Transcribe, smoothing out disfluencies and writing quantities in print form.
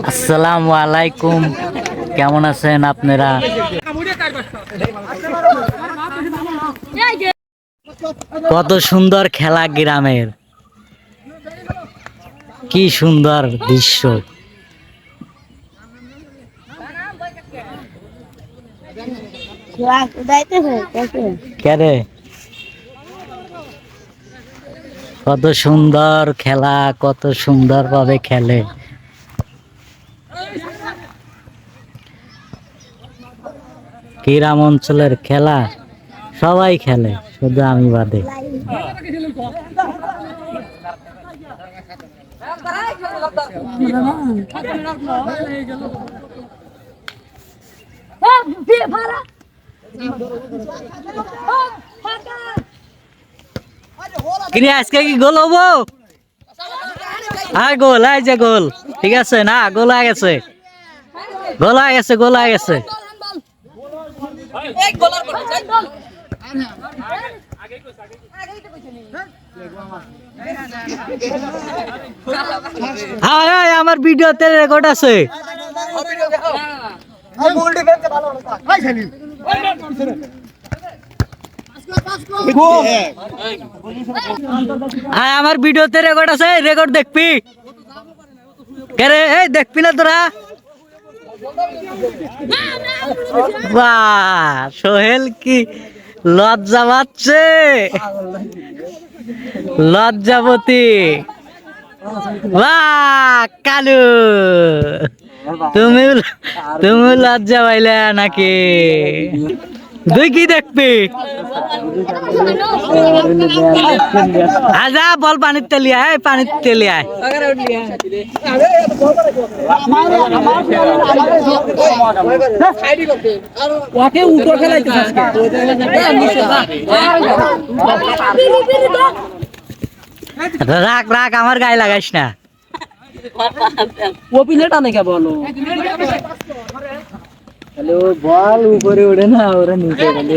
আসসালামু আলাইকুম, কেমন আছেন আপনারা? কত সুন্দর খেলা গ্রামের, কি সুন্দর দৃশ্য। কত সুন্দর খেলা, কত সুন্দর ভাবে খেলে। গ্রাম অঞ্চলের খেলা সবাই খেলে, শুধু আমি বাদে। আজকে কি গোল হবো? হ্যাঁ গোল, এই যে গোল। ঠিক আছে না, গোল হয়ে গেছে, গোল হয়ে গেছে, গোল হয়ে গেছে। হ্যাঁ আমার ভিডিওতে রেকর্ড আছে। আমার ভিডিওতে রেকর্ড আছে, রেকর্ড দেখবি কে? এই দেখবি না তোরা? বাহ, সোহেল কি লজ্জা পাচ্ছে, লজ্জাবতী। বাহ কালু, তুমি তুমি লজ্জা পাইলে নাকি? তুই কি দেখবি? আজা বল পানির তেলিয়া, পানির তেলিয়া। রাখ রাখ, আমার গায়ে লাগাইস না। ও পিলেটা নাকি বলো? হ্যালো, বল উপরে ওঠে না, ওরা নিচে গেলে